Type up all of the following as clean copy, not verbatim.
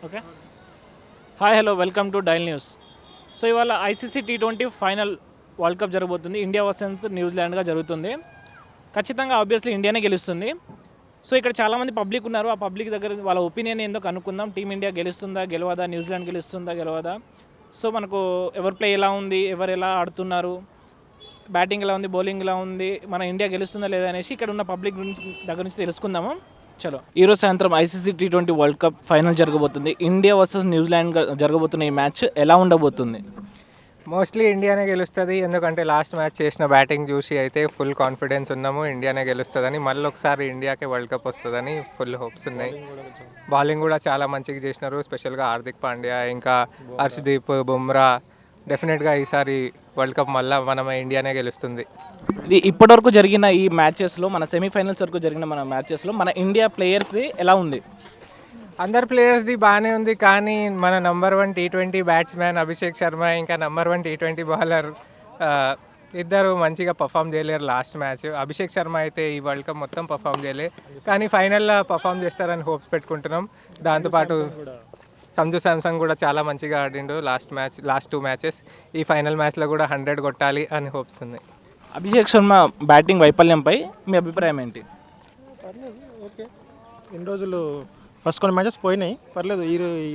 Okay. Hi hello welcome to dial news. So ఇవాళ ICC T20 final world cup జరగబోతుంది. India versus న్యూజిలాండ్గా జరుగుతుంది. ఖచ్చితంగా ఆబ్వియస్లీ ఇండియానే గెలుస్తుంది. సో ఇక్కడ చాలామంది పబ్లిక్ ఉన్నారు. ఆ పబ్లిక్ దగ్గర వాళ్ళ ఒపీనియన్ ఏందో కనుక్కుందాం. టీమిండియా గెలుస్తుందా గెలవదా, న్యూజిలాండ్ గెలుస్తుందా గెలవదా. సో మనకు ఎవరి ప్లే ఎలా ఉంది, ఎవరు ఎలా ఆడుతున్నారు, బ్యాటింగ్ ఎలా ఉంది, బౌలింగ్ ఎలా ఉంది, మన ఇండియా గెలుస్తుందా లేదా అనేసి ఇక్కడ ఉన్న పబ్లిక్ దగ్గర నుంచి తెలుసుకుందాము. చలో, ఈరోజు సాయంత్రం ICC T20 world cup final జరగబోతుంది. ఇండియా వర్సెస్ న్యూజిలాండ్ జరగబోతున్న ఈ మ్యాచ్ ఎలా ఉండబోతుంది? మోస్ట్లీ ఇండియానే గెలుస్తుంది. ఎందుకంటే లాస్ట్ మ్యాచ్ చేసిన బ్యాటింగ్ చూసి అయితే ఫుల్ కాన్ఫిడెన్స్ ఉన్నాము ఇండియానే గెలుస్తుందని. మళ్ళీ ఒకసారి ఇండియాకే వరల్డ్ కప్ వస్తుందని ఫుల్ హోప్స్ ఉన్నాయి. బౌలింగ్ కూడా చాలా మంచిగా చేసినారు, స్పెషల్గా హార్దిక్ పాండ్యా, ఇంకా హర్షదీప్, బుమ్రా. డెఫినెట్గా ఈసారి వరల్డ్ కప్ మళ్ళీ మన ఇండియానే గెలుస్తుంది. ఇది ఇప్పటివరకు జరిగిన ఈ మ్యాచెస్లో, మన సెమీఫైనల్స్ వరకు జరిగిన మన మ్యాచెస్లో మన ఇండియా ప్లేయర్స్ది ఎలా ఉంది? అందరు ప్లేయర్స్ది బాగానే ఉంది, కానీ మన number 1 T20 batsmen Abhishek Sharma, ఇంకా నంబర్ 1 T20 బౌలర్ ఇద్దరు మంచిగా పర్ఫామ్ చేయలేరు లాస్ట్ మ్యాచ్. అభిషేక్ శర్మ అయితే ఈ వరల్డ్ కప్ మొత్తం పర్ఫామ్ చేయలే, కానీ ఫైనల్లో పర్ఫామ్ చేస్తారని హోప్స్ పెట్టుకుంటున్నాం. దాంతోపాటు సంజు శాంసంగ్ కూడా చాలా మంచిగా ఆడిండు లాస్ట్ 2 మ్యాచెస్. ఈ ఫైనల్ మ్యాచ్లో కూడా 100 కొట్టాలి అని హోప్స్ ఉన్నాయి. అభిషేక్ శర్మ బ్యాటింగ్ వైఫల్యంపై మీ అభిప్రాయం ఏంటి? పర్లేదు, ఓకే. ఇన్ని రోజులు ఫస్ట్ కొన్ని మ్యాచెస్ పోయినాయి, పర్లేదు.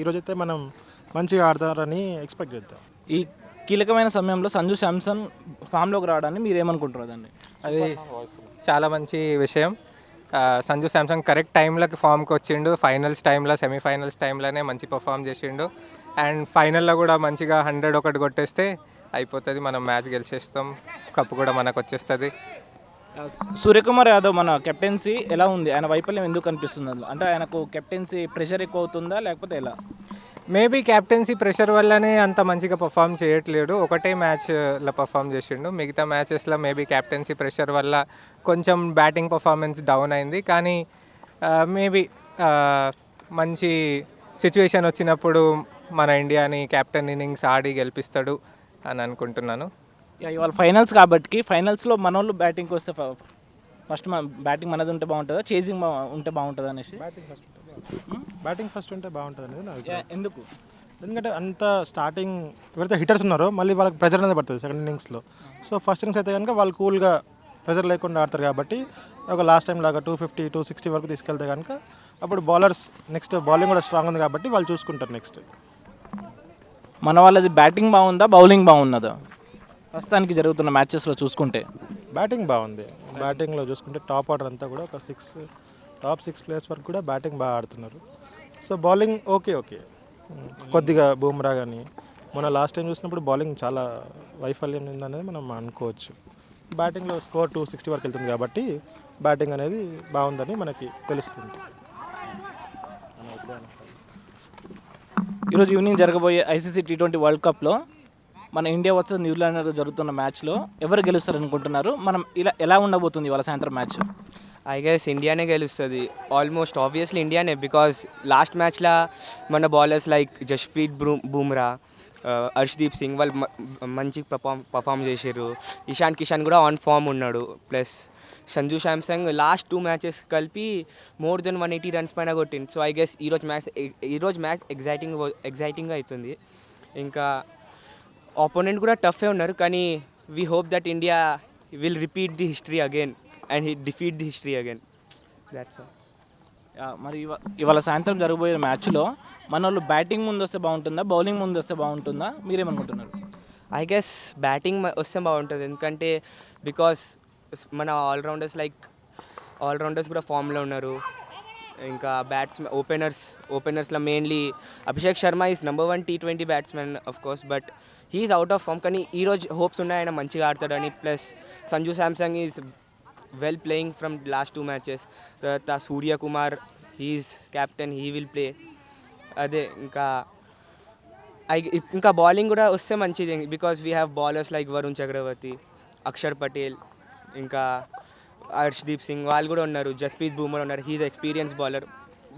ఈరోజు అయితే మనం మంచిగా ఆడతారని ఎక్స్పెక్ట్ చేద్దాం. ఈ కీలకమైన సమయంలో సంజు శాంసన్ ఫామ్లోకి రావడాన్ని మీరు ఏమనుకుంటున్నారు దాన్ని? అది చాలా మంచి విషయం. సంజు శాంసంగ్ కరెక్ట్ టైంలోకి ఫామ్కి వచ్చిండు. ఫైనల్స్ టైంలో, సెమీఫైనల్స్ టైంలోనే మంచి పర్ఫామ్ చేసిండు. అండ్ ఫైనల్లో కూడా మంచిగా 100 ఒకటి కొట్టేస్తే అయిపోతుంది, మనం మ్యాచ్ గెలిచేస్తాం, కప్పు కూడా మనకు వచ్చేస్తుంది. సూర్యకుమార్ యాదవ్ మన కెప్టెన్సీ ఎలా ఉంది? ఆయన వైఫల్యం ఎందుకు అనిపిస్తుంది? అంటే ఆయనకు కెప్టెన్సీ ప్రెషర్ ఎక్కువ అవుతుందా లేకపోతే ఎలా? మేబీ క్యాప్టెన్సీ ప్రెషర్ వల్లనే అంత మంచిగా పర్ఫామ్ చేయట్లేడు. ఒకటే మ్యాచ్లో పర్ఫామ్ చేసిండు, మిగతా మ్యాచెస్లో మేబీ క్యాప్టెన్సీ ప్రెషర్ వల్ల కొంచెం బ్యాటింగ్ పర్ఫార్మెన్స్ డౌన్ అయింది. కానీ మేబీ మంచి సిచ్యువేషన్ వచ్చినప్పుడు మన ఇండియాని క్యాప్టెన్ ఇన్నింగ్స్ ఆడి గెలిపిస్తాడు అని అనుకుంటున్నాను. ఇవాళ ఫైనల్స్ కాబట్టి ఫైనల్స్లో మన వాళ్ళు బ్యాటింగ్కి వస్తే ఫస్ట్ బ్యాటింగ్ మనది ఉంటే బాగుంటుందా, చేజింగ్ ఉంటే బాగుంటుందా అనేసి? బ్యాటింగ్ ఫస్ట్ ఉంటే బాగుంటుంది అనేది నా అభిప్రాయం. ఎందుకు? ఎందుకంటే అంత స్టార్టింగ్ ఎవరైతే హిట్టర్స్ ఉన్నారో మళ్ళీ వాళ్ళకి ప్రెజర్ అనేది పడుతుంది సెకండ్ ఇన్నింగ్స్లో. సో ఫస్ట్ ఇన్నింగ్స్ అయితే కనుక వాళ్ళు కూల్గా ప్రెజర్ లేకుండా ఆడతారు కాబట్టి ఒక లాస్ట్ టైం లాగా 250, 260 వరకు తీసుకెళ్తే కనుక అప్పుడు బౌలర్స్ నెక్స్ట్ బౌలింగ్ కూడా స్ట్రాంగ్ ఉంది కాబట్టి వాళ్ళు చూసుకుంటారు నెక్స్ట్. మన వాళ్ళది బ్యాటింగ్ బాగుందా, బౌలింగ్ బాగున్నదా ప్రస్తుతానికి జరుగుతున్న మ్యాచెస్లో చూసుకుంటే? బ్యాటింగ్ బాగుంది. బ్యాటింగ్లో చూసుకుంటే టాప్ ఆర్డర్ అంతా కూడా ఒక టాప్ 6 ప్లేయర్స్ వరకు కూడా బ్యాటింగ్ బాగా ఆడుతున్నారు. So bowling okay. కొద్దిగా బూమ్రా కానీ మొన్న లాస్ట్ టైం చూసినప్పుడు బౌలింగ్ చాలా వైఫల్యం ఉందనేది మనం అనుకోవచ్చు. బ్యాటింగ్లో స్కోర్ 260 వరకు వెళ్తుంది కాబట్టి బ్యాటింగ్ అనేది బాగుందని మనకి తెలుస్తుంది. ఈరోజు ఈవినింగ్ జరగబోయే ఐసీసీ T20 వరల్డ్ కప్లో మన ఇండియా వర్సెస్ న్యూజిలాండ్ జరుగుతున్న మ్యాచ్లో ఎవరు గెలుస్తారు అనుకుంటున్నారు? మనం ఎలా ఉండబోతుంది ఇవాళ సాయంత్రం మ్యాచ్? ఐ గెస్ ఇండియానే గెలుస్తుంది. ఆల్మోస్ట్ ఆబ్వియస్లీ ఇండియానే, బికాస్ లాస్ట్ మ్యాచ్లో మన బౌలర్స్ లైక్ జస్ప్రీత్ బూమ్రా, హర్షదీప్ సింగ్ వాళ్ళు మంచి పర్ఫామ్ చేసారు. ఇషాన్ కిషన్ కూడా ఆన్ ఫామ్ ఉన్నాడు. Plus Sanju Samsung last 2 matches కలిపి మోర్ దెన్ 180 రన్స్ పైన కొట్టింది. సో ఐ గెస్ ఈరోజు మ్యాచ్ ఎగ్జైటింగ్గా అవుతుంది. ఇంకా ఆపోనెంట్ కూడా టఫే ఉన్నారు, కానీ we hope that India will repeat the history again and defeat the history again. That's all. మరి ఇవాళ సాయంత్రం జరగబోయే మ్యాచ్లో మన వాళ్ళు బ్యాటింగ్ ముందు వస్తే బాగుంటుందా, బౌలింగ్ ముందు వస్తే బాగుంటుందా? మీరేమనుకుంటున్నారు? ఐ గెస్ బ్యాటింగ్ వస్తే బాగుంటుంది, ఎందుకంటే బికాస్ మన ఆల్రౌండర్స్ కూడా ఫామ్లో ఉన్నారు. ఇంకా ఓపెనర్స్లో mainly Abhishek Sharma is number 1 T20 batsmen of course, but he's out of form. కానీ ఈరోజు హోప్స్ ఉన్నాయి ఆయన మంచిగా ఆడతాడని. Plus Sanju Samson is well playing from last 2 matches. తర్వాత Suryakumar, he's captain, he will play. అదే ఇంకా బౌలింగ్ కూడా వస్తే మంచిది, because we have bowlers like Varun Chakravarthy, Axar Patel, ఇంకా హర్షదీప్ సింగ్ వాళ్ళు కూడా ఉన్నారు. జస్ప్రీత్ బూమ్రా ఉన్నారు, హీఈస్ ఎక్స్పీరియన్స్ బౌలర్.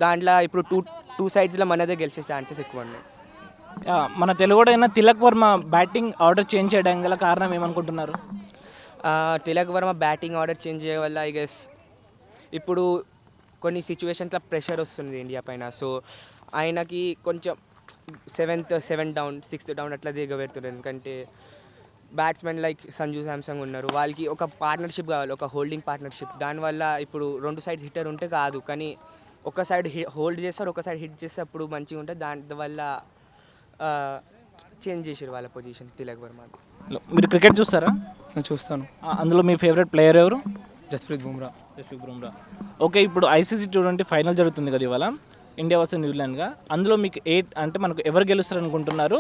దాంట్లో ఇప్పుడు టూ సైడ్స్లో మనదే గెలిచే ఛాన్సెస్ ఎక్కువ ఉన్నాయి. మన తెలుగుడైన Tilak Varma batting order change చేయడం గల కారణం ఏమనుకుంటున్నారు? Tilak Varma batting order change చేయడం వల్ల ఐ గెస్ ఇప్పుడు కొన్ని సిచ్యువేషన్స్లో ప్రెషర్ వస్తుంది ఇండియా పైన. సో ఆయనకి కొంచెం సెవెన్ డౌన్ 6th డౌన్ అట్లా దిగబెడుతున్నారు. ఎందుకంటే బ్యాట్స్మెన్ లైక్ సంజు శాంసంగ్ ఉన్నారు, వాళ్ళకి ఒక పార్ట్నర్షిప్ కావాలి, ఒక హోల్డింగ్ పార్ట్నర్షిప్. దానివల్ల ఇప్పుడు 2 సైడ్స్ హిట్టర్ ఉంటే కాదు, కానీ ఒక సైడ్ హోల్డ్ చేస్తారు, ఒక సైడ్ హిట్ చేస్తే అప్పుడు మంచిగా ఉంటుంది. దానివల్ల చేంజ్ చేసారు వాళ్ళ పొజిషన్ తిలక్ వర్మ. మీరు క్రికెట్ చూస్తారా? చూస్తాను. అందులో మీ ఫేవరెట్ ప్లేయర్ ఎవరు? జస్ప్రీత్ బుమ్రా. జస్ప్రీత్ బుమ్రా. ఓకే, ఇప్పుడు ఐసీసీ T20 ఫైనల్ జరుగుతుంది కదా ఇవాళ, ఇండియా వర్సెస్ న్యూజిలాండ్గా. అందులో మీకు అంటే మనకు ఎవరు గెలుస్తారు అనుకుంటున్నారు?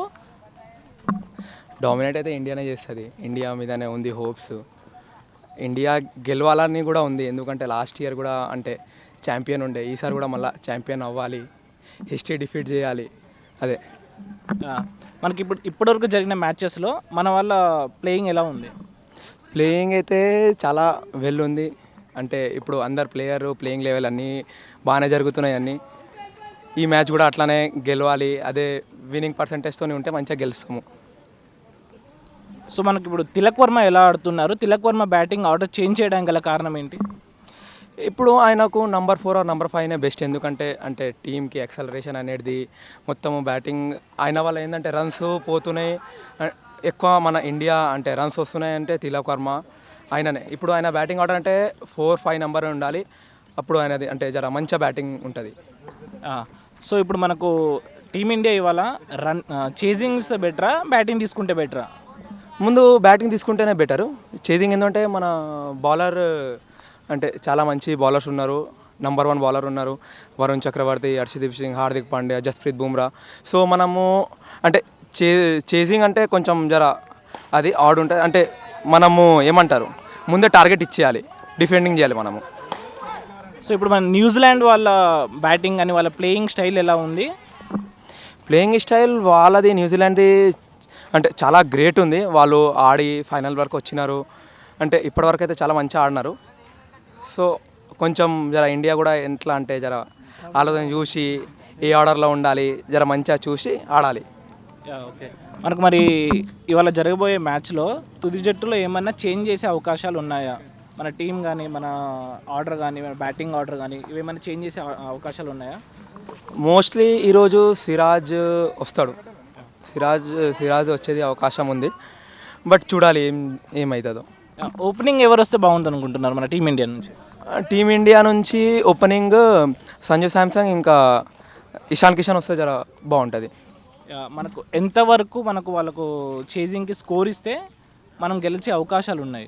డామినేట్ అయితే ఇండియానే చేస్తుంది. ఇండియా మీదనే ఉంది హోప్స్. ఇండియా గెలవాలని కూడా ఉంది, ఎందుకంటే లాస్ట్ ఇయర్ కూడా అంటే ఛాంపియన్ ఉండే, ఈసారి కూడా మళ్ళీ ఛాంపియన్ అవ్వాలి, హిస్టరీ డిఫీట్ చేయాలి. అదే మనకి ఇప్పటివరకు జరిగిన మ్యాచెస్లో మన వాళ్ళ ప్లేయింగ్ ఎలా ఉంది? ప్లేయింగ్ అయితే చాలా వెల్ ఉంది. అంటే ఇప్పుడు అందరు ప్లేయింగ్ లెవెల్ అన్నీ బాగానే జరుగుతున్నాయి అన్నీ. ఈ మ్యాచ్ కూడా అట్లానే గెలవాలి, అదే విన్నింగ్ పర్సంటేజ్తో ఉంటే మంచిగా గెలుస్తాము. సో మనకి ఇప్పుడు తిలక్ వర్మ ఎలా ఆడుతున్నారు? Tilak Varma batting order change చేయడానికి గల కారణం ఏంటి? ఇప్పుడు ఆయనకు నంబర్ 4 ఆర్ నంబర్ 5 బెస్ట్, ఎందుకంటే అంటే టీంకి యాక్సలరేషన్ అనేది మొత్తము బ్యాటింగ్ ఆయన వల్ల ఏంటంటే రన్స్ పోతున్నాయి ఎక్కువ. మన ఇండియా అంటే రన్స్ వస్తున్నాయి అంటే తిలక్ వర్మ ఆయననే. ఇప్పుడు ఆయన బ్యాటింగ్ ఆర్డర్ అంటే 4-5 నెంబర్ ఉండాలి, అప్పుడు ఆయనది అంటే జర మంచిగా బ్యాటింగ్ ఉంటుంది. సో ఇప్పుడు మనకు టీమిండియా ఇవాళ చేజింగ్ ఇస్తే బెటరా, బ్యాటింగ్ తీసుకుంటే బెటరా? ముందు బ్యాటింగ్ తీసుకుంటేనే బెటరు. చేజింగ్ ఏంటంటే మన బౌలర్ అంటే చాలా మంచి బౌలర్స్ ఉన్నారు, నంబర్ 1 బౌలర్ ఉన్నారు, వరుణ్ చక్రవర్తి, హర్షదీప్ సింగ్, హార్దిక్ పాండ్యా, జస్ప్రీత్ బుమ్రా. సో మనము అంటే చేజింగ్ అంటే కొంచెం జర అది ఆడ్ ఉంటుంది. అంటే మనము ఏమంటారు, ముందే టార్గెట్ ఇచ్చేయాలి, డిఫెండింగ్ చేయాలి మనము. సో ఇప్పుడు మన న్యూజిలాండ్ వాళ్ళ బ్యాటింగ్ అని వాళ్ళ ప్లేయింగ్ స్టైల్ ఎలా ఉంది? ప్లేయింగ్ స్టైల్ వాళ్ళది న్యూజిలాండ్ది అంటే చాలా గ్రేట్ ఉంది. వాళ్ళు ఆడి ఫైనల్ వరకు వచ్చినారు, అంటే ఇప్పటివరకు అయితే చాలా మంచిగా ఆడినారు. సో కొంచెం జర ఇండియా కూడా ఎట్లా అంటే జర ఆలోచన చూసి ఏ ఆర్డర్లో ఉండాలి, జర మంచిగా చూసి ఆడాలి. ఓకే, మనకు మరి ఇవాళ జరగబోయే మ్యాచ్లో తుది జట్టులో ఏమన్నా చేంజ్ చేసే అవకాశాలు ఉన్నాయా? మన టీం కానీ, మన ఆర్డర్ కానీ, మన బ్యాటింగ్ ఆర్డర్ కానీ ఇవేమైనా చేంజ్ చేసే అవకాశాలు ఉన్నాయా? మోస్ట్లీ ఈరోజు సిరాజ్ వస్తాడు, సిరాజ్ వచ్చేది అవకాశం ఉంది, బట్ చూడాలి ఏమవుతుందో. ఓపెనింగ్ ఎవరు వస్తే బాగుంది అనుకుంటున్నారు మన టీమిండియా నుంచి? టీమిండియా నుంచి ఓపెనింగ్ సంజు శాంసంగ్ ఇంకా ఇషాన్ కిషన్ వస్తే జర బాగుంటుంది. మనకు ఎంతవరకు వాళ్ళకు చేజింగ్కి స్కోర్ ఇస్తే మనం గెలిచే అవకాశాలు ఉన్నాయి?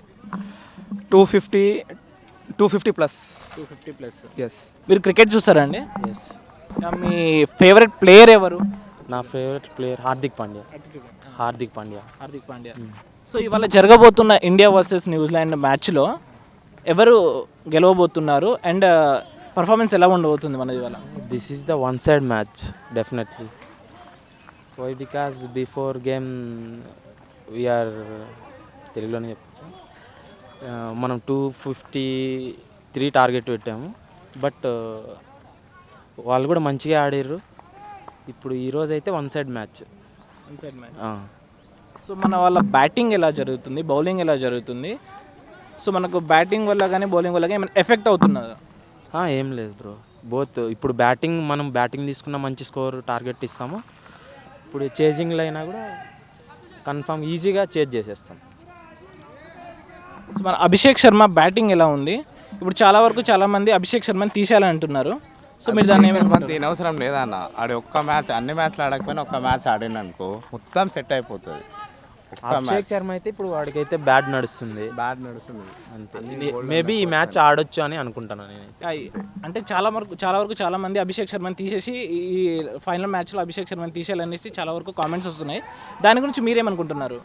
250 ప్లస్. 250 ప్లస్. ఎస్. మీరు క్రికెట్ చూస్తారా అండి? ఎస్. మీ ఫేవరెట్ ప్లేయర్ ఎవరు? నా favourite player Hardik Pandya. Hardik Pandya. So ఇవాళ జరగబోతున్న ఇండియా వర్సెస్ న్యూజిలాండ్ మ్యాచ్లో ఎవరు గెలవబోతున్నారు అండ్ పర్ఫార్మెన్స్ ఎలా ఉండబోతుంది మనది ఇవాళ? This is the one side match definitely. Why because before game we are తెలుగులోనే చెప్పచ్చు, మనం 253 టార్గెట్ పెట్టాము, బట్ వాళ్ళు కూడా మంచిగా ఆడారు. ఇప్పుడు ఈరోజు అయితే వన్ సైడ్ మ్యాచ్. సో మన వాళ్ళ బ్యాటింగ్ ఎలా జరుగుతుంది, బౌలింగ్ ఎలా జరుగుతుంది? సో మనకు బ్యాటింగ్ వల్ల కానీ బౌలింగ్ వల్ల కానీ ఏమైనా ఎఫెక్ట్ అవుతున్నదా? ఏం లేదు బ్రో, బోత్. ఇప్పుడు మనం బ్యాటింగ్ తీసుకున్న మంచి స్కోర్ టార్గెట్ ఇస్తాము, ఇప్పుడు చేజింగ్లో అయినా కూడా కన్ఫామ్ ఈజీగా చేజ్ చేసేస్తాం. సో మన అభిషేక్ శర్మ బ్యాటింగ్ ఎలా ఉంది? ఇప్పుడు చాలామంది అభిషేక్ శర్మని తీసేయాలని అంటున్నారు. సో మీరు దాన్ని అవసరం లేదన్న, ఆడి ఒక్క మ్యాచ్, అన్ని మ్యాచ్లు ఆడకపోయినా ఒక్క మ్యాచ్ ఆడిన అనుకో మొత్తం సెట్ అయిపోతుంది. అభిషేక్ శర్మ అయితే ఇప్పుడు వాడికైతే బ్యాట్ నడుస్తుంది అంతే. మేబీ ఈ మ్యాచ్ ఆడొచ్చు అని అనుకుంటాను నేనైతే. అంటే చాలా మంది అభిషేక్ శర్మని తీసేసి ఈ ఫైనల్ మ్యాచ్లో అభిషేక్ శర్మని తీసేయాలనేసి చాలా వరకు కామెంట్స్ వస్తున్నాయి. దాని గురించి మీరేమనుకుంటున్నారు?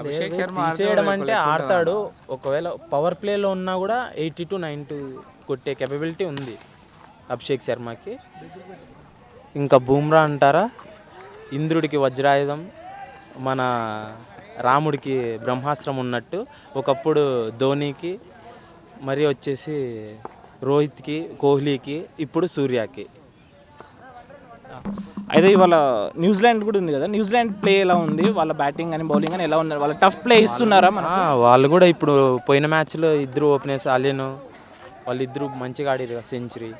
తీసేయడం అంటే ఆడతాడు, ఒకవేళ పవర్ ప్లేలో ఉన్నా కూడా 80 to 90 కొట్టే కెపబిలిటీ ఉంది అభిషేక్ శర్మకి. ఇంకా బూమ్రా అంటారా, ఇంద్రుడికి వజ్రాయుధం, మన రాముడికి బ్రహ్మాస్త్రం ఉన్నట్టు ఒకప్పుడు ధోనికి, మరి వచ్చేసి రోహిత్కి, కోహ్లీకి, ఇప్పుడు సూర్యకి. అయితే ఇవాళ న్యూజిలాండ్ కూడా ఉంది కదా, న్యూజిలాండ్ ప్లే ఎలా ఉంది? వాళ్ళ బ్యాటింగ్ అని బౌలింగ్ అని ఎలా ఉన్నారు? వాళ్ళ టఫ్ ప్లే ఇస్తున్నారా? వాళ్ళు కూడా ఇప్పుడు పోయిన మ్యాచ్లో ఇద్దరు ఓపెనర్స్ అలియను వాళ్ళిద్దరు మంచిగా ఆడారు, సెంచరీ.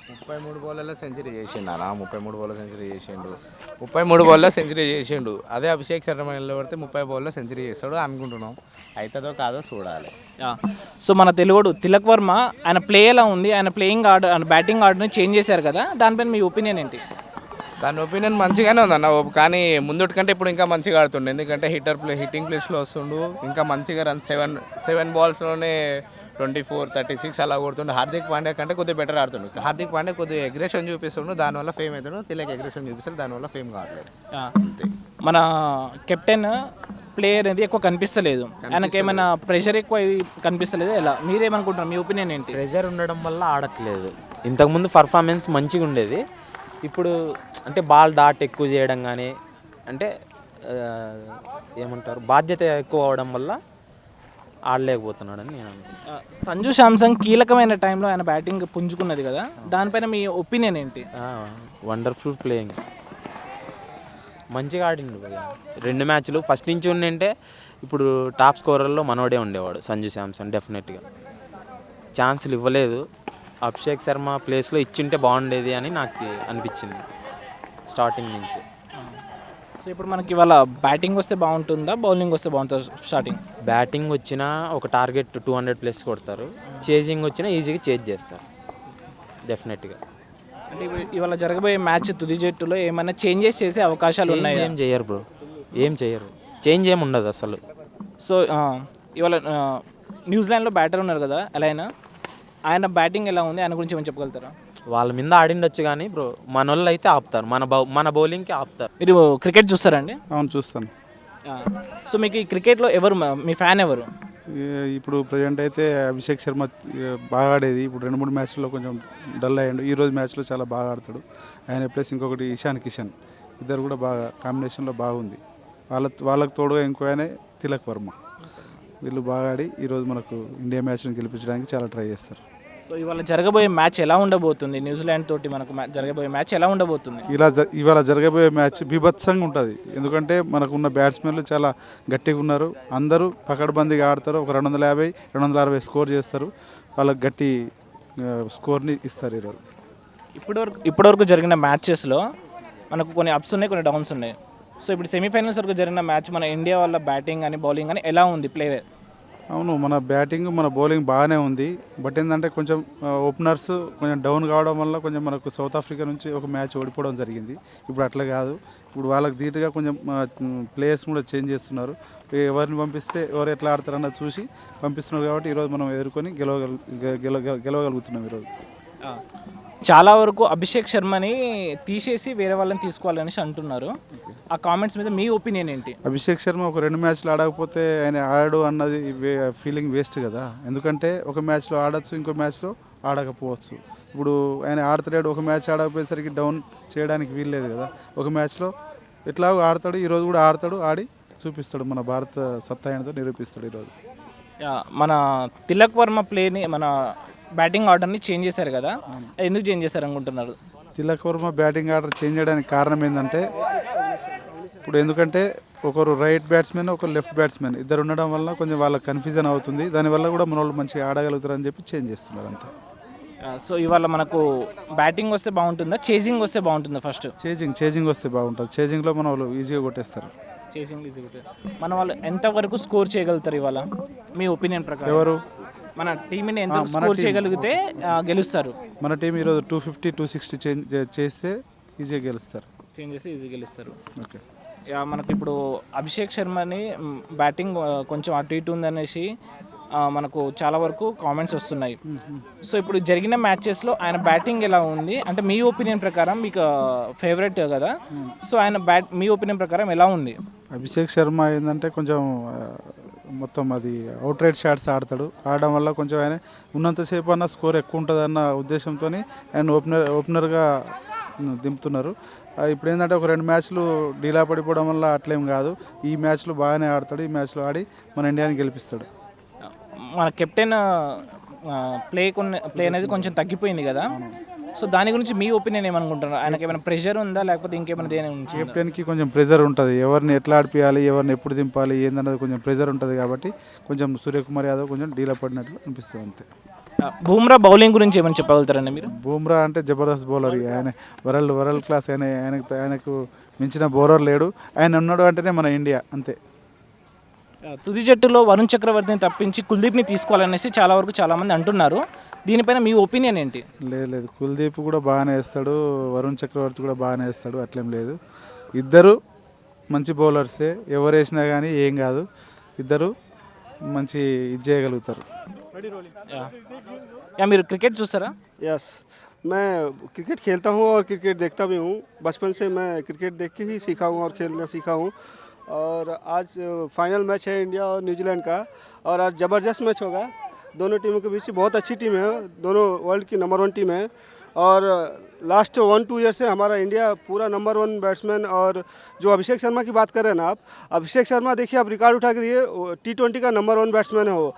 33 బాల్లో సెంచరీ చేసిండు అన్న, 33 బాల్లో సెంచరీ చేసిండు, 33 బాల్లో సెంచరీ చేసిండు. అదే అభిషేక్ శర్మ నిలబడితే 30 బాల్లో సెంచరీ చేస్తాడు అనుకుంటున్నాం. అవుతుందో కాదో చూడాలి. సో మన తెలుగుడు తిలక్ వర్మ ఆయన ప్లే ఎలా ఉంది, ఆయన ప్లేయింగ్ ఆర్డర్ ఆయన బ్యాటింగ్ ఆర్డర్ని చేంజ్ చేశారు కదా, దానిపైన మీ ఒపీనియన్ ఏంటి? దాని ఒపీనియన్ మంచిగానే ఉందన్న, కానీ ముందుటి కంటే ఇప్పుడు ఇంకా మంచిగా ఆడుతుండే. ఎందుకంటే హిట్టింగ్ ప్లేస్లో వస్తుండు, ఇంకా మంచిగా రన్ సెవెన్ బాల్స్లోనే 24, 36 అలా కొడుతుండే. హార్దిక్ పాండ్యా కంటే కొద్దిగా బెటర్ ఆడుతుండు. హార్దిక్ పాండ్యా కొద్దిగా అగ్రెషన్ చూపిస్తుండు, దానివల్ల ఫేమ్ అవుతుండు. తిలక్ అగ్రెషన్ చూపిస్తాడు, దానివల్ల ఫేమ్ కావట్లేదు. అంతే. మన కెప్టెన్ ప్లే అనేది ఎక్కువ కనిపిస్తలేదు, ఆయనకి ఏమైనా ప్రెషర్ ఎక్కువ కనిపిస్తలేదు. ఎలా మీరేమనుకుంటున్నారు, మీ ఒపీనియన్ ఏంటి? ప్రెజర్ ఉండడం వల్ల ఆడట్లేదు. ఇంతకుముందు పర్ఫార్మెన్స్ మంచిగా ఉండేది, ఇప్పుడు అంటే బాల్ దాట్ ఎక్కువ చేయడం కానీ అంటే ఏమంటారు బాధ్యత ఎక్కువ అవడం వల్ల ఆడలేకపోతున్నాడని నేను అనుకుంటున్నాను. సంజు శాంసంగ్ కీలకమైన టైంలో ఆయన బ్యాటింగ్ పుంజుకున్నది కదా, దానిపైన మీ ఒపీనియన్ ఏంటి? వండర్ఫుల్ ప్లేయింగ్, మంచిగా ఆడిండు భయ్య. 2 మ్యాచ్లు ఫస్ట్ నుంచి ఉండింటే ఇప్పుడు టాప్ స్కోరర్లో మనోడే ఉండేవాడు సంజు శాంసన్. డెఫినెట్గా ఛాన్సులు ఇవ్వలేదు, అభిషేక్ శర్మ ప్లేస్లో ఇచ్చింటే బాగుండేది అని నాకు అనిపించింది స్టార్టింగ్ నుంచి. సో ఇప్పుడు మనకి ఇవాళ బ్యాటింగ్ వస్తే బాగుంటుందా, బౌలింగ్ వస్తే బాగుంటుందా? స్టార్టింగ్ బ్యాటింగ్ వచ్చినా ఒక టార్గెట్ 200+ కొడతారు, చేజింగ్ వచ్చినా ఈజీగా చేజ్ చేస్తారు డెఫినెట్గా. అంటే ఇవాళ జరగబోయే మ్యాచ్ తుది జట్టులో ఏమైనా చేంజెస్ చేసే అవకాశాలు ఉన్నాయి? ఏం చేయరు బ్రో, ఏం చేయరు, చేంజ్ ఏమి ఉండదు అసలు. సో ఇవాళ న్యూజిలాండ్లో బ్యాటర్ ఉన్నారు కదా ఎలైనా, ఆయన బ్యాటింగ్ ఎలా ఉంది, ఆయన గురించి ఏమైనా చెప్పగలుగుతారా? వాళ్ళ మీద ఆడిండొచ్చు కానీ బ్రో మన వాళ్ళు అయితే ఆపుతారు, మన బౌలింగ్కి ఆపుతారు. మీరు క్రికెట్ చూస్తారండి? అవును చూస్తాను. సో మీకు ఈ క్రికెట్లో ఎవరు మీ ఫ్యాన్ ఎవరు? ఇప్పుడు ప్రజెంట్ అయితే అభిషేక్ శర్మ బాగా ఆడేది. ఇప్పుడు 2-3 మ్యాచ్ల్లో కొంచెం డల్ అయ్యాడు. ఈరోజు మ్యాచ్లో చాలా బాగా ఆడతాడు ఆయన. ప్లస్ ఇంకొకటి ఇషాన్ కిషన్, ఇద్దరు కూడా బాగా కాంబినేషన్లో బాగుంది. వాళ్ళకు తోడుగా ఇంకో ఆయన తిలక్ వర్మ, వీళ్ళు బాగా ఆడి ఈరోజు మనకు ఇండియా మ్యాచ్ని గెలిపించడానికి చాలా ట్రై చేస్తారు. సో ఇవాళ జరగబోయే మ్యాచ్ ఎలా ఉండబోతుంది? న్యూజిలాండ్ తోటి మనకు జరగబోయే మ్యాచ్ ఎలా ఉండబోతుంది? ఇవాళ జరగబోయే మ్యాచ్ బీభత్సంగా ఉంటుంది. ఎందుకంటే మనకున్న బ్యాట్స్మెన్లు చాలా గట్టిగా ఉన్నారు, అందరూ పకడ్బందీగా ఆడతారు. ఒక 250, 260 స్కోర్ చేస్తారు, వాళ్ళకి గట్టి స్కోర్ని ఇస్తారు ఈరోజు. ఇప్పటివరకు జరిగిన మ్యాచెస్లో మనకు కొన్ని అప్స్ ఉన్నాయి, కొన్ని డౌన్స్ ఉన్నాయి. సో ఇప్పుడు సెమీఫైనల్స్ వరకు జరిగిన మ్యాచ్ మన ఇండియా వాళ్ళ బ్యాటింగ్ అని బౌలింగ్ అని ఎలా ఉంది ప్లే? అవును, మన బ్యాటింగ్ మన బౌలింగ్ బాగానే ఉంది. బట్ ఏంటంటే కొంచెం ఓపెనర్స్ కొంచెం డౌన్ కావడం వల్ల కొంచెం మనకు సౌత్ ఆఫ్రికా నుంచి ఒక మ్యాచ్ ఓడిపోవడం జరిగింది. ఇప్పుడు అట్లా కాదు, ఇప్పుడు వాళ్ళకి ధీటుగా కొంచెం ప్లేయర్స్ కూడా చేంజ్ చేస్తున్నారు. ఎవరిని పంపిస్తే ఎవరు ఎట్లా ఆడతారన్నది చూసి పంపిస్తున్నారు కాబట్టి ఈరోజు మనం ఎదుర్కొని గెలవగలుగుతున్నాం ఈరోజు. చాలా వరకు అభిషేక్ శర్మని తీసేసి వేరే వాళ్ళని తీసుకోవాలని అంటున్నారు. ఆ కామెంట్స్ మీద మీ ఒపీనియన్ ఏంటి? అభిషేక్ శర్మ ఒక 2 మ్యాచ్లు ఆడకపోతే ఆయన ఆడాడు అన్నది ఫీలింగ్ వేస్ట్ కదా. ఎందుకంటే ఒక మ్యాచ్లో ఆడచ్చు, ఇంకో మ్యాచ్లో ఆడకపోవచ్చు. ఇప్పుడు ఆయన ఆడతలేడు, ఒక మ్యాచ్ ఆడకపోయేసరికి డౌన్ చేయడానికి వీల్లేదు కదా. ఒక మ్యాచ్లో ఎట్లాగో ఆడతాడు, ఈరోజు కూడా ఆడతాడు, ఆడి చూపిస్తాడు, మన భారత సత్తా ఏంటో నిరూపిస్తాడు ఈరోజు. మన తిలక్ వర్మ ప్లేని మన బ్యాటింగ్ ఆర్డర్ని చేంజ్ చేశారు కదా, ఎందుకు చేంజ్ చేశారు అనుకుంటున్నారు? Tilak Varma batting order change చేయడానికి కారణం ఏంటంటే ఇప్పుడు ఎందుకంటే ఒకరు రైట్ బ్యాట్స్మెన్, ఒకరు లెఫ్ట్ బ్యాట్స్మెన్ ఇద్దరు ఉండడం వల్ల కొంచెం వాళ్ళకి కన్ఫ్యూజన్ అవుతుంది. దానివల్ల కూడా మన వాళ్ళు మంచిగా ఆడగలుగుతారని చెప్పి చేంజ్ చేస్తున్నారు అంతా. సో ఇవాళ మనకు బ్యాటింగ్ వస్తే బాగుంటుందా, చేజింగ్ వస్తే బాగుంటుందా? ఫస్ట్ చేజింగ్ వస్తే బాగుంటుంది. చేజింగ్లో మన వాళ్ళు ఈజీగా కొట్టేస్తారు. చేజింగ్ మన వాళ్ళు ఎంతవరకు స్కోర్ చేయగలుగుతారు ఇవాళ మీ ఒపీనియన్ ప్రకారం? ఎవరు? మన టీంని ఎంత స్కోర్ చేయగలిగితే గెలుస్తారు? మన టీం ఈరోజు 250, 260 చేస్తే ఈజీగా గెలుస్తారు. చేంజ్ చేసి ఈజీగా గెలుస్తారు. ఓకే. మనకు ఇప్పుడు అభిషేక్ శర్మని బ్యాటింగ్ కొంచెం అటు ఇటు ఉందనేసి మనకు చాలా వరకు కామెంట్స్ వస్తున్నాయి. సో ఇప్పుడు జరిగిన మ్యాచెస్లో ఆయన బ్యాటింగ్ ఎలా ఉంది అంటే మీ ఒపీనియన్ ప్రకారం, మీకు ఫేవరెట్ కదా, సో ఆయన మీ ఒపీనియన్ ప్రకారం ఎలా ఉంది? అభిషేక్ శర్మ ఏంటంటే కొంచెం మొత్తం అది అవుట్ రైట్ షాట్స్ ఆడడం వల్ల కొంచెం ఆయన ఉన్నంతసేపు అన్న స్కోర్ ఎక్కువ ఉంటుంది అన్న ఉద్దేశంతో ఆయన ఓపెనర్గా దింపుతున్నారు. ఇప్పుడు ఏంటంటే ఒక 2 మ్యాచ్లు డీలా పడిపోవడం వల్ల అట్లేం కాదు, ఈ మ్యాచ్లో బాగానే ఆడతాడు, ఈ మ్యాచ్లో ఆడి మన ఇండియాని గెలిపిస్తాడు. మన కెప్టెన్ ప్లే అనేది కొంచెం తగ్గిపోయింది కదా, సో దాని గురించి మీ ఒపీనియన్ ఏమనుకుంటున్నారు? ఆయనకి ఏమైనా ప్రెషర్ ఉందా, లేకపోతే ఇంకేమైనా దేని గురించి? కెప్టెన్కి కొంచెం ప్రెజర్ ఉంటుంది, ఎవరిని ఎట్లా ఆడిపియాలి, ఎవరిని ఎప్పుడు దింపాలి ఏందన్నది కొంచెం ప్రెజర్ ఉంటుంది కాబట్టి కొంచెం సూర్యకుమార్ యాదవ్ కొంచెం డీలా పడినట్లు అనిపిస్తుంది అంతే. బూమ్రా బౌలింగ్ గురించి ఏమని చెప్పగలుగుతారండి మీరు? బూమ్రా అంటే జబర్దస్త్ బౌలర్. ఆయన వరల్డ్ క్లాస్. ఆయనకు మించిన బౌలర్ లేడు. ఆయన ఉన్నాడు అంటేనే మన ఇండియా అంతే. తుది జట్టులో వరుణ్ చక్రవర్తిని తప్పించి కుల్దీప్ని తీసుకోవాలనేసి చాలా వరకు చాలామంది అంటున్నారు. దీనిపైన మీ ఒపీనియన్ ఏంటి? లేదు, కుల్దీప్ కూడా బాగానే వేస్తాడు, వరుణ్ చక్రవర్తి కూడా బాగానే వేస్తాడు, అట్లేం లేదు. ఇద్దరు మంచి బౌలర్సే, ఎవరు వేసినా కానీ ఏం కాదు, ఇద్దరు మంచి ఇది చేయగలుగుతారు. మీరు క్రికెట్ చూస్తారా? यस, मैं क्रिकेट खेलता हूँ और क्रिकेट देखता भी हूँ. बचपन से मैं क्रिकेट देख के ही सीखा हूँ और खेलना सीखा हूँ. और आज फाइनल मैच है इंडिया और न्यूजीलैंड का, और आज ज़बरदस्त मैच होगा. दोनों टीमों के बीच बहुत अच्छी टीम है, दोनों वर्ल्ड की नंबर 1 टीम है. और लास्ट 1-2 ईयर से हमारा इंडिया पूरा नंबर 1 बैट्समैन. और जो अभिषेक शर्मा की बात कर रहे हैं ना आप, अभिषेक शर्मा देखिए आप रिकॉर्ड उठा के दिए, T20 का नंबर 1 बैट्समैन है वो.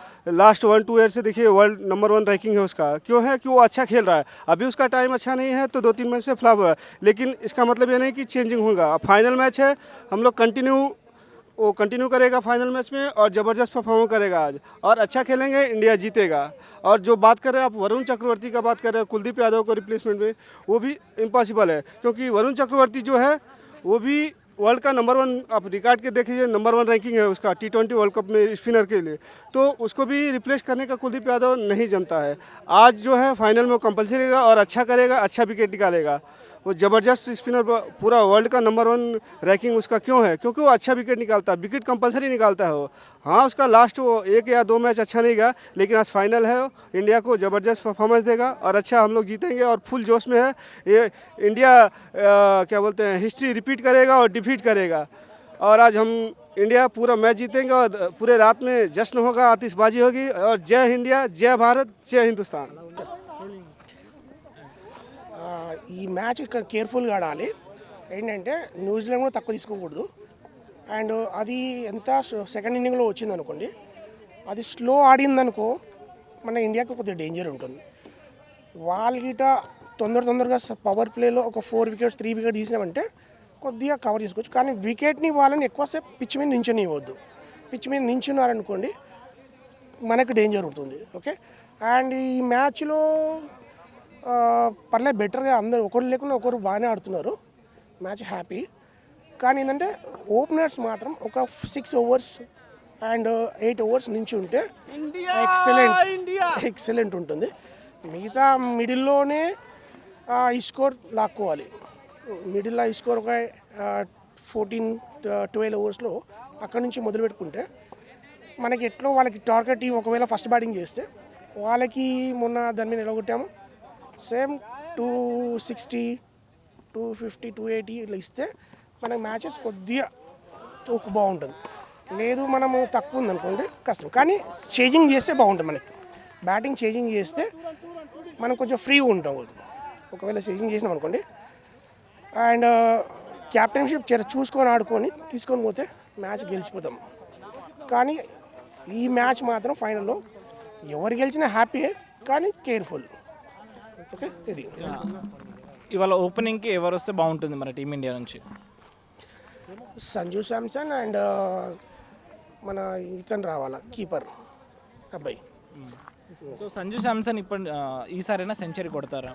लास्ट 1-2 ईयर से देखिए वर्ल्ड नंबर 1 रैंकिंग है उसका. क्यों है कि वो अच्छा खेल रहा है. अभी उसका टाइम अच्छा नहीं है तो 2-3 मैच से फ्लॉप हुआ है, लेकिन इसका मतलब ये नहीं कि चेंजिंग होगा. फाइनल मैच है, हम लोग कंटिन्यू करेगा फाइनल मैच में और ज़बरदस्त परफॉर्म करेगा आज, और अच्छा खेलेंगे, इंडिया जीतेगा. और जो बात कर रहे हैं आप वरुण चक्रवर्ती का बात कर रहे हैं, कुलदीप यादव को रिप्लेसमेंट में, वो भी इम्पॉसिबल है. क्योंकि वरुण चक्रवर्ती जो है वो भी वर्ल्ड का नंबर 1, आप रिकॉर्ड के देखिए, नंबर 1 रैंकिंग है उसका T20 वर्ल्ड कप में स्पिनर के लिए. तो उसको भी रिप्लेस करने का कुलदीप यादव नहीं जमता है. आज जो है फाइनल में वो कंपलसरी रहेगा और अच्छा करेगा, अच्छा विकेट निकालेगा. वो ज़बरदस्त स्पिनर, पूरा वर्ल्ड का नंबर 1 रैंकिंग उसका क्यों है? क्योंकि वो अच्छा विकेट निकालता है, विकेट कंपलसरी निकालता है वो. हाँ, उसका लास्ट वो 1 या 2 मैच अच्छा नहीं गया, लेकिन आज फाइनल है, इंडिया को ज़बरदस्त परफॉर्मेंस देगा और अच्छा हम लोग जीतेंगे और फुल जोश में है. ये इंडिया क्या बोलते हैं, हिस्ट्री रिपीट करेगा और डिफीट करेगा. और आज हम इंडिया पूरा मैच जीतेंगे और पूरे रात में जश्न होगा, आतिशबाजी होगी. और जय इंडिया, जय भारत, जय हिंदुस्तान. ఈ మ్యాచ్ కేర్ఫుల్గా ఆడాలి. ఏంటంటే న్యూజిలాండ్ కూడా తక్కువ తీసుకోకూడదు. అండ్ అది ఎంత సెకండ్ ఇన్నింగ్లో వచ్చింది అనుకోండి, అది స్లో ఆడిందనుకో మన ఇండియాకి కొద్దిగా డేంజర్ ఉంటుంది. వాళ్ళ గిట తొందరగా పవర్ ప్లేలో ఒక 4 వికెట్స్ 3 వికెట్ తీసినామంటే కొద్దిగా కవర్ చేసుకోవచ్చు. కానీ వికెట్ని వాళ్ళని ఎక్కువసేపు పిచ్ మీద నించనివ్వద్దు. పిచ్ మీద నించున్నారనుకోండి మనకు డేంజర్ ఉంటుంది. ఓకే, అండ్ ఈ మ్యాచ్లో పర్లేదు, బెటర్గా అందరూ ఒకరు లేకుండా ఒకరు బాగానే ఆడుతున్నారు, మ్యాచ్ హ్యాపీ. కానీ ఏంటంటే ఓపెనర్స్ మాత్రం ఒక 6 ఓవర్స్ అండ్ 8 ఓవర్స్ నుంచి ఉంటే ఎక్సలెంట్ ఉంటుంది. మిగతా మిడిల్లోనే ఈ స్కోర్ లాక్కోవాలి. మిడిల్లో ఈ స్కోర్ ఒక 14-12 ఓవర్స్లో అక్కడ నుంచి మొదలు పెట్టుకుంటే మనకి ఎట్లో వాళ్ళకి టార్గెట్ ఒకవేళ ఫస్ట్ బ్యాటింగ్ చేస్తే వాళ్ళకి మొన్న దాని మీద నిలగొట్టాము, సేమ్ 260, 250, 280 ఇట్లా ఇస్తే మనకి మ్యాచెస్ కొద్దిగా బాగుంటుంది. లేదు మనము తక్కువ ఉందనుకోండి కష్టం. కానీ చేంజింగ్ చేస్తే బాగుంటుంది. మనకి బ్యాటింగ్ చేంజింగ్ చేస్తే మనం కొంచెం ఫ్రీగా ఉంటాం. ఒకవేళ చేంజింగ్ చేసినాం అనుకోండి అండ్ క్యాప్టెన్షిప్ చూసుకొని ఆడుకొని తీసుకొని పోతే మ్యాచ్ గెలిచిపోతాం. కానీ ఈ మ్యాచ్ మాత్రం ఫైనల్లో ఎవరు గెలిచినా హ్యాపీయే, కానీ కేర్ఫుల్. ఓకే, ఇది ఇవాళ ఓపెనింగ్కి ఎవరు వస్తే బాగుంటుంది మన టీమిండియా నుంచి? సంజు శాంసన్ అండ్ మన ఇతను రావాలా కీపర్ అబ్బాయి. సో సంజు శాంసన్ ఇప్పుడు ఈసారైనా సెంచరీ కొడతారా?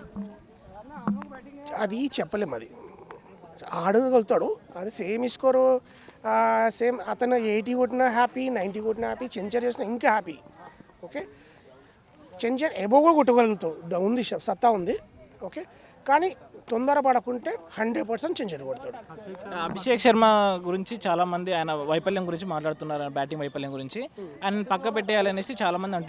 అది చెప్పలేము. అది ఆడగలుగుతాడు, అది సేమ్ స్కోరు, సేమ్ అతను 80 కొట్టినా హ్యాపీ, 90 కొట్టినా హ్యాపీ, సెంచరీ చేసినా ఇంకా హ్యాపీ. ఓకే, సెంచరీ ఎబో కూడా కొట్టగలుగుతాడు, ఉంది సత్తా ఉంది. ఓకే, కానీ తొందరపడకుంటే 100% సెంచరీ కొడతాడు. అభిషేక్ శర్మ గురించి చాలామంది ఆయన వైఫల్యం గురించి మాట్లాడుతున్నారు, బ్యాటింగ్ వైఫల్యం గురించి. ఆయన పక్క పెట్టేయాలనేసి చాలామంది అంటున్నారు.